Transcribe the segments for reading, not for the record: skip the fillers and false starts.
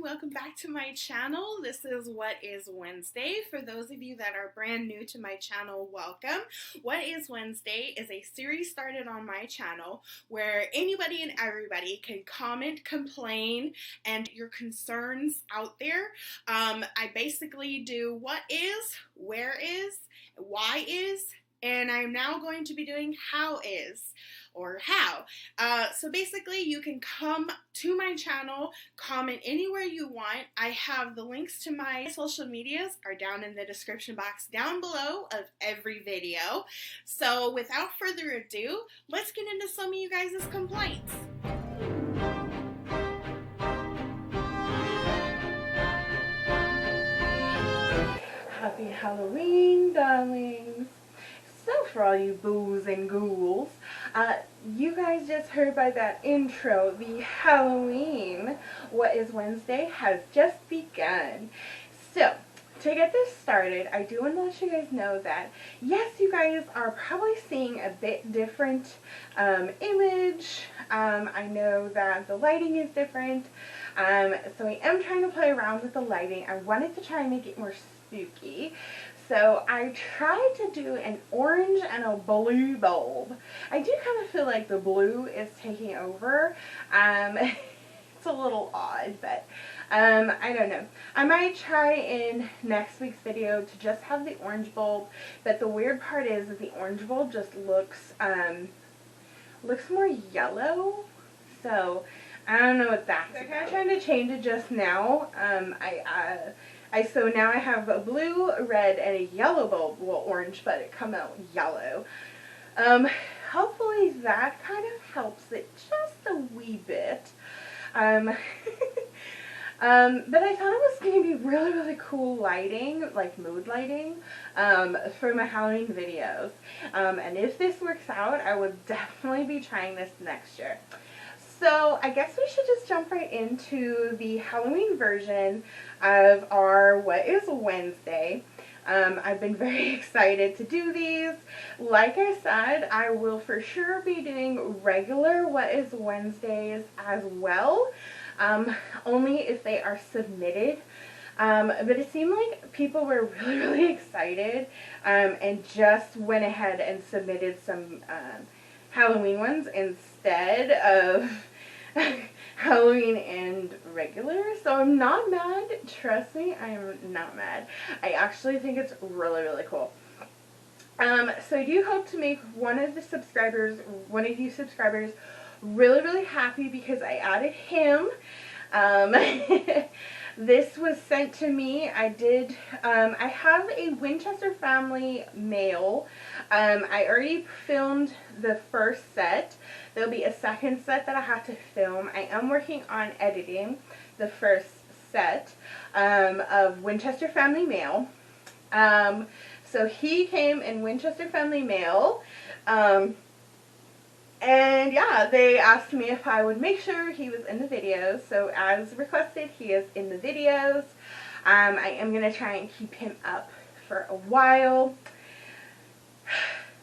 welcome back to my channel. This is What is Wednesday. For those of you that are brand new to my channel, welcome. What is Wednesday is a series started on my channel where anybody and everybody can comment, complain, and your concerns out there. I basically do what is, where is, why is, and I'm now going to be doing how is, or how. So basically you can come to my channel, comment anywhere you want. I have the links to my social medias are down in the description box down below of every video. So without further ado, let's get into some of you guys' complaints. Happy Halloween, darlings. So for all you boos and ghouls, you guys just heard by that intro, the Halloween What is Wednesday has just begun. So, to get this started, I do want to let you guys know that, yes, you guys are probably seeing a bit different image. I know that the lighting is different, so I am trying to play around with the lighting. I wanted to try and make it more spooky. So I tried to do an orange and a blue bulb. I do kind of feel like the blue is taking over. It's a little odd, but I don't know. I might try in next week's video to just have the orange bulb, but the weird part is that the orange bulb just looks more yellow. So I don't know what that's about. I'm kind of trying to change it just now. So now I have a blue, red, and a yellow bulb. Well, orange, but it come out yellow. Hopefully that kind of helps it just a wee bit. But I thought it was going to be really, really cool lighting, like mood lighting, for my Halloween videos. And if this works out, I would definitely be trying this next year. So I guess we should just jump right into the Halloween version of our What is Wednesday. I've been very excited to do these. Like I said, I will for sure be doing regular What is Wednesdays as well, only if they are submitted. But it seemed like people were really, really excited and just went ahead and submitted some Halloween ones instead of Halloween and regular. So I'm not mad. Trust me, I am not mad. I actually think it's really, really cool. So I do hope to make one of you subscribers really, really happy because I added him. This was sent to me. I have a Winchester family male. I already filmed the first set. There'll be a second set that I have to film. I am working on editing the first set of Winchester family male. So he came in Winchester family male. And yeah, they asked me if I would make sure he was in the videos. So as requested, he is in the videos. I am going to try and keep him up for a while.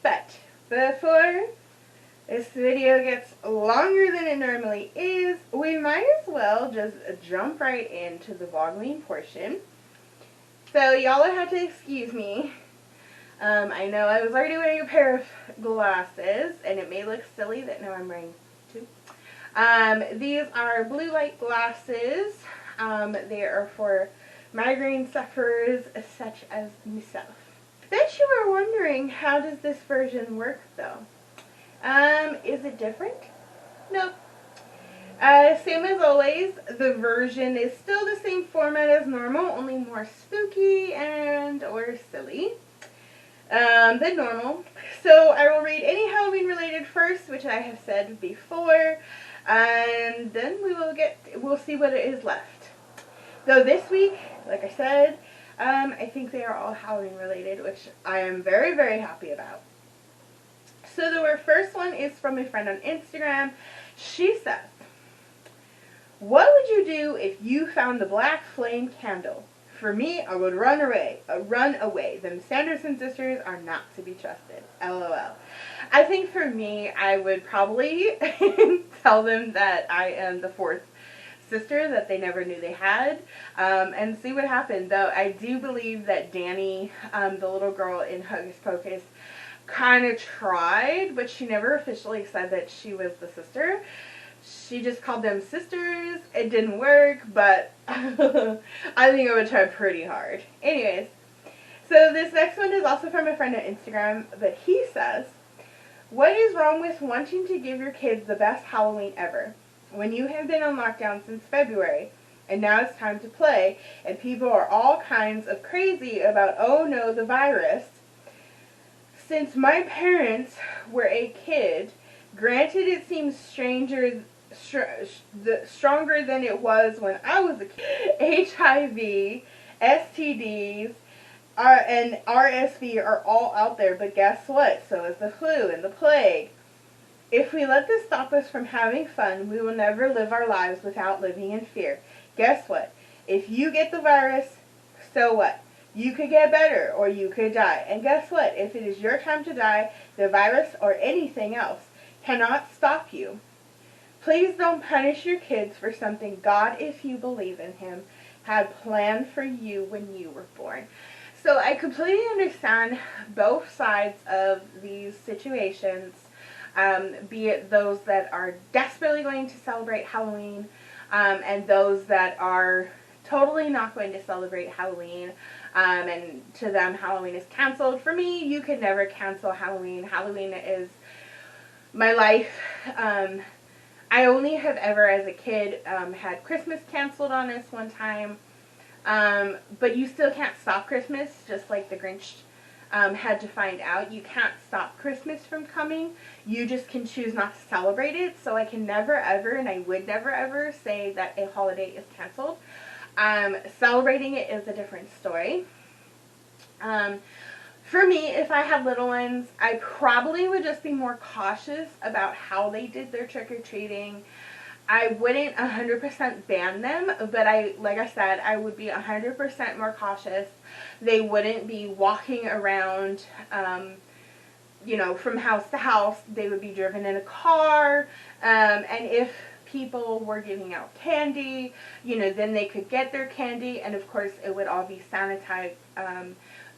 But before this video gets longer than it normally is, we might as well just jump right into the Vlog-o-ween portion. So y'all will have to excuse me. I know I was already wearing a pair of glasses, and it may look silly that now I'm wearing two. These are blue light glasses. They are for migraine sufferers such as myself. Bet you are wondering, how does this version work though? Is it different? Nope. Same as always, the version is still the same format as normal, only more spooky and or silly than normal. So I will read any Halloween related first, which I have said before, and then we'll see what it is left. So this week, like I said, I think they are all Halloween related, which I am very, very happy about. So the first one is from a friend on Instagram. She says, "What would you do if you found the black flame candle? For me, I would run away. Them Sanderson sisters are not to be trusted. LOL." I think for me, I would probably tell them that I am the fourth sister that they never knew they had, and see what happened. Though I do believe that Danny, the little girl in Hocus Pocus, kind of tried, but she never officially said that she was the sister. She just called them sisters. It didn't work, but I think I would try pretty hard. Anyways, so this next one is also from a friend on Instagram, but he says, what is wrong with wanting to give your kids the best Halloween ever? When you have been on lockdown since February, and now it's time to play, and people are all kinds of crazy about, oh no, the virus. Since my parents were a kid, granted it seems stronger than it was when I was a kid, HIV, STDs, and RSV are all out there, but guess what? So is the flu and the plague. If we let this stop us from having fun, we will never live our lives without living in fear. Guess what? If you get the virus, so what? You could get better or you could die. And guess what? If it is your time to die, the virus or anything else cannot stop you. Please don't punish your kids for something God, if you believe in Him, had planned for you when you were born. So I completely understand both sides of these situations. Be it those that are desperately going to celebrate Halloween, and those that are totally not going to celebrate Halloween, and to them Halloween is canceled. For me, you could never cancel Halloween. Halloween is my life. I only have ever, as a kid, had Christmas canceled on us one time, but you still can't stop Christmas, just like the Grinch had to find out. You can't stop Christmas from coming. You just can choose not to celebrate it. So I can never ever, and I would never ever say that a holiday is canceled. Celebrating it is a different story. For me, if I had little ones, I probably would just be more cautious about how they did their trick-or-treating. I wouldn't 100% ban them, but like I said, I would be 100% more cautious. They wouldn't be walking around, from house to house. They would be driven in a car, and if people were giving out candy, then they could get their candy, and of course it would all be sanitized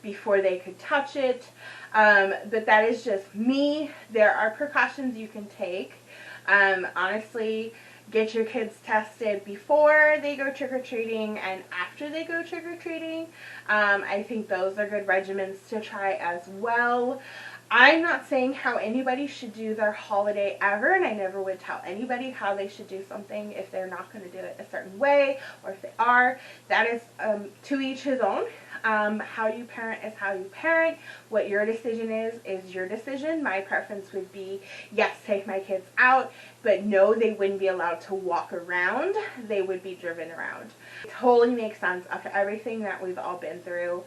before they could touch it. But that is just me. There are precautions you can take. Honestly, get your kids tested before they go trick-or-treating and after they go trick-or-treating. I think those are good regimens to try as well. I'm not saying how anybody should do their holiday ever, and I never would tell anybody how they should do something if they're not going to do it a certain way, or if they are. That is to each his own. How you parent is how you parent. What your decision is your decision. My preference would be, yes, take my kids out, but no, they wouldn't be allowed to walk around. They would be driven around. It totally makes sense after everything that we've all been through.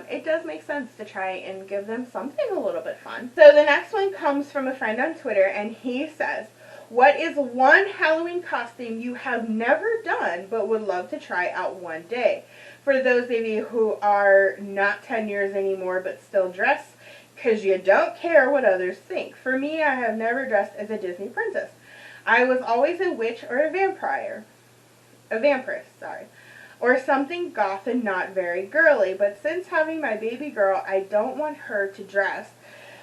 It does make sense to try and give them something a little bit fun. So the next one comes from a friend on Twitter, and he says, what is one Halloween costume you have never done but would love to try out one day? For those of you who are not 10 years anymore but still dress because you don't care what others think. For me, I have never dressed as a Disney princess. I was always a witch or a vampire. A vampiress, sorry. Or something goth and not very girly. But since having my baby girl, I don't want her to dress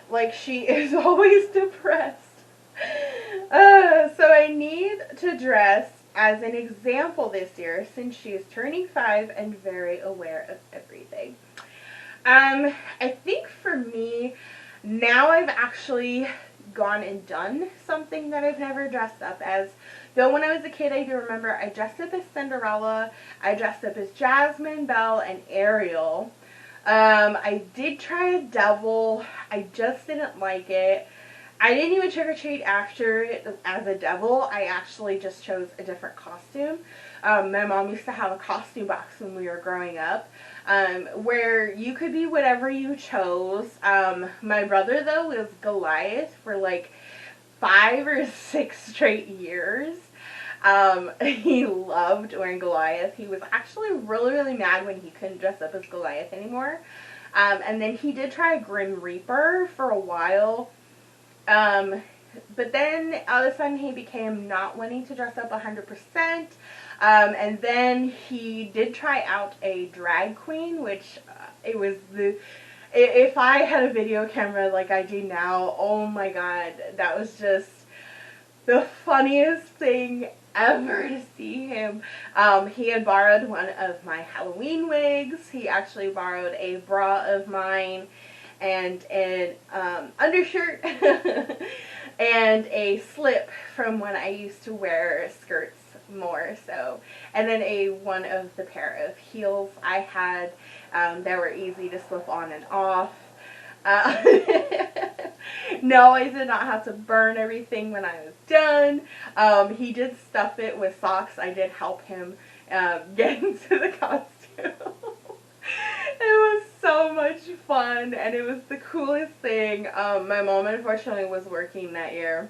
like she is always depressed. So I need to dress as an example this year since she is turning 5 and very aware of everything. I think for me, now I've actually gone and done something that I've never dressed up as. Though when I was a kid, I do remember I dressed up as Cinderella, I dressed up as Jasmine, Belle, and Ariel. I did try a devil. I just didn't like it. I didn't even trick-or-treat after as a devil. I actually just chose a different costume. My mom used to have a costume box when we were growing up, where you could be whatever you chose. My brother, though, was Goliath for like 5 or 6 straight years. He loved wearing Goliath. He was actually really, really mad when he couldn't dress up as Goliath anymore. And then he did try a Grim Reaper for a while. But then all of a sudden he became not wanting to dress up 100%. And then he did try out a drag queen, which it was if I had a video camera like I do now, oh my god, that was just the funniest thing ever to see him. He had borrowed one of my Halloween wigs. He actually borrowed a bra of mine and an undershirt and a slip from when I used to wear skirts more so, and then one of the pair of heels I had that were easy to slip on and off. No, I did not have to burn everything when I was done. He did stuff it with socks. I did help him get into the costume. It was so much fun, and it was the coolest thing. My mom unfortunately was working that year,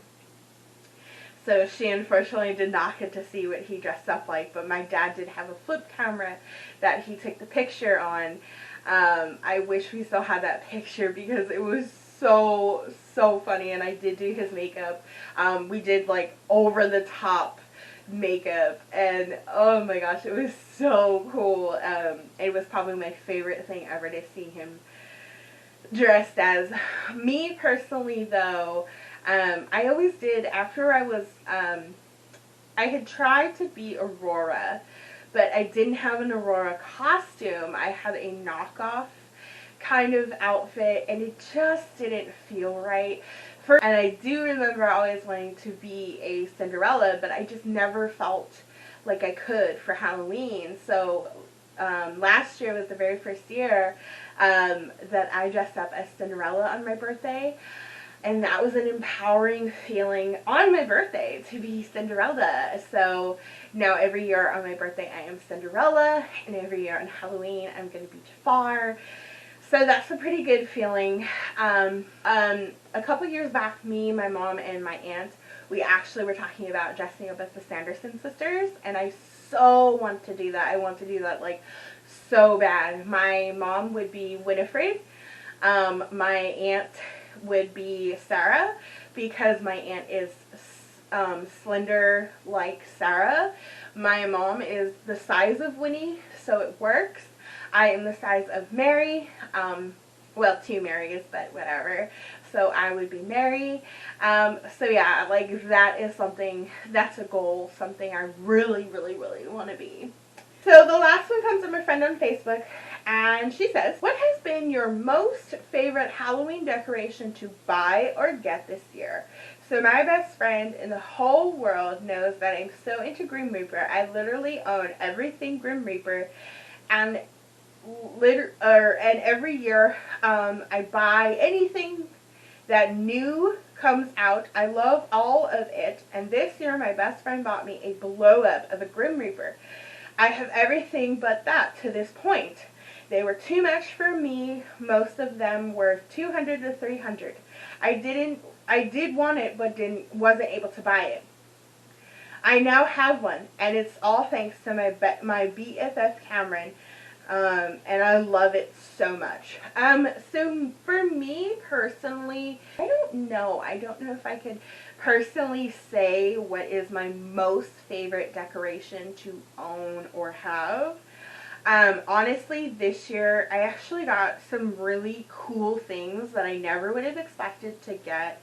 so she unfortunately did not get to see what he dressed up like, but my dad did have a flip camera that he took the picture on. I wish we still had that picture because it was so funny, and I did do his makeup. We did like over the top makeup, and oh my gosh, it was so cool. It was probably my favorite thing ever to see him dressed as. Me personally though, I always did, after I had tried to be Aurora, but I didn't have an Aurora costume. I had a knockoff kind of outfit, and it just didn't feel right. And I do remember always wanting to be a Cinderella, but I just never felt like I could for Halloween. So last year was the very first year that I dressed up as Cinderella on my birthday. And that was an empowering feeling on my birthday to be Cinderella. So now every year on my birthday I am Cinderella, and every year on Halloween I'm going to be Jafar. So that's a pretty good feeling. A couple years back, me, my mom, and my aunt, we actually were talking about dressing up as the Sanderson sisters, and I so want to do that. I want to do that like so bad. My mom would be Winifred. My aunt would be Sarah, because my aunt is slender like Sarah. My mom is the size of Winnie, so it works. I am the size of Mary. Well, two Marys, but whatever. So I would be Mary. So yeah, like that is something, that's a goal, something I really, really, really want to be. So the last one comes from a friend on Facebook, and she says, what has been your most favorite Halloween decoration to buy or get this year? So my best friend in the whole world knows that I'm so into Grim Reaper. I literally own everything Grim Reaper, and every year I buy anything that new comes out. I love all of it, and this year my best friend bought me a blow up of a Grim Reaper. I have everything but that to this point. They were too much for me. Most of them were $200 to $300. I did want it, but wasn't able to buy it. I now have one, and it's all thanks to my BFF Cameron. And I love it so much. So for me personally, I don't know if I could personally say what is my most favorite decoration to own or have. Honestly, this year I actually got some really cool things that I never would have expected to get,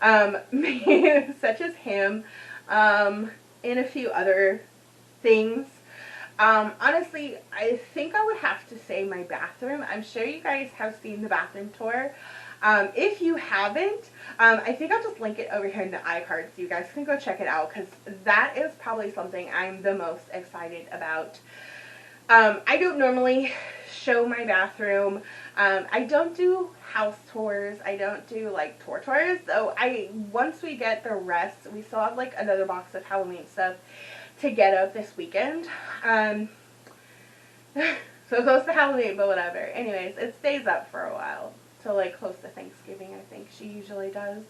such as him, and a few other things. Honestly, I think I would have to say my bathroom. I'm sure you guys have seen the bathroom tour. If you haven't, I think I'll just link it over here in the iCard so you guys can go check it out, because that is probably something I'm the most excited about. I don't normally show my bathroom. I don't do house tours. I don't do like tours. So once we get the rest, we still have like another box of Halloween stuff to get up this weekend. So close to Halloween, but whatever. Anyways, it stays up for a while. So like close to Thanksgiving, I think she usually does.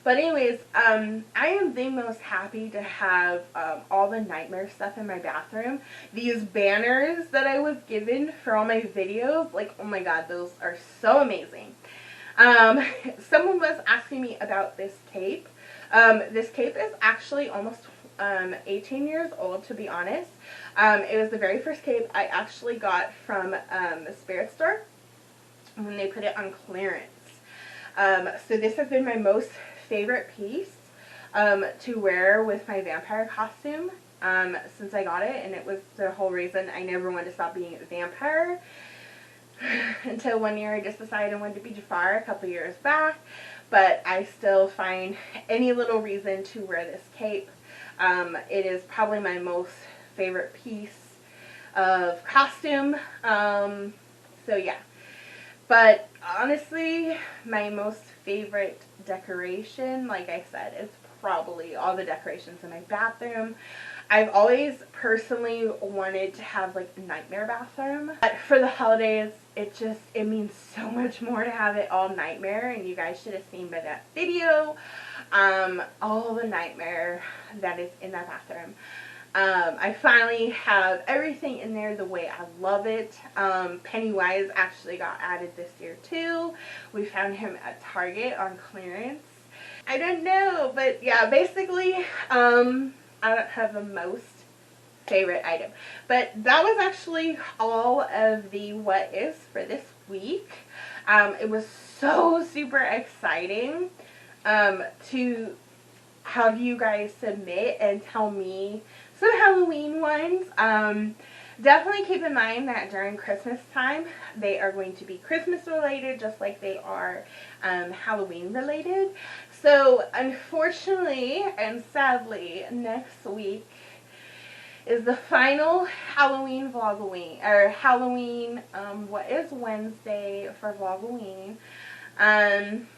But anyways, I am the most happy to have all the nightmare stuff in my bathroom. These banners that I was given for all my videos, like, oh my god, those are so amazing. Someone was asking me about this cape. This cape is actually almost 18 years old, to be honest. It was the very first cape I actually got from the spirit store when they put it on clearance. So this has been my most favorite piece to wear with my vampire costume since I got it, and it was the whole reason I never wanted to stop being a vampire until one year I just decided I wanted to be Jafar a couple years back. But I still find any little reason to wear this cape. It is probably my most favorite piece of costume. So yeah. But honestly, my most favorite decoration, like I said, is probably all the decorations in my bathroom. I've always personally wanted to have like a nightmare bathroom. But for the holidays, it means so much more to have it all nightmare, and you guys should have seen by that video all the nightmare that is in that bathroom. I finally have everything in there the way I love it. Pennywise actually got added this year too. We found him at Target on clearance. I don't know, but yeah, basically, I don't have the most favorite item. But that was actually all of the what is for this week. It was so super exciting to have you guys submit and tell me some Halloween ones. Definitely keep in mind that during Christmas time, they are going to be Christmas related, just like they are Halloween related. So, unfortunately and sadly, next week is the final Halloween Vlog-o-ween, or Halloween, what is Wednesday for Vlog-o-ween. I'm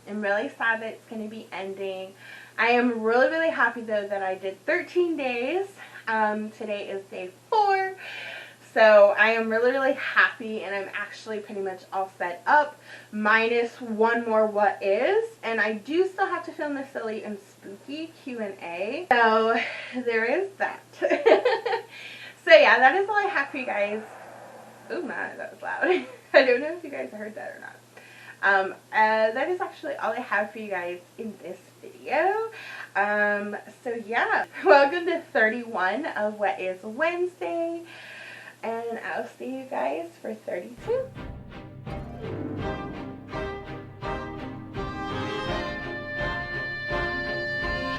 really sad that it's going to be ending. I am really, really happy though that I did 13 days. Today is day 4. So I am really, really happy, and I'm actually pretty much all set up, minus one more what is, and I do still have to film the silly and spooky Q&A. So there is that. So yeah, that is all I have for you guys. Oh my, that was loud. I don't know if you guys heard that or not. That is actually all I have for you guys in this video. So yeah, welcome to 31 of What is Wednesday, and I'll see you guys for 32.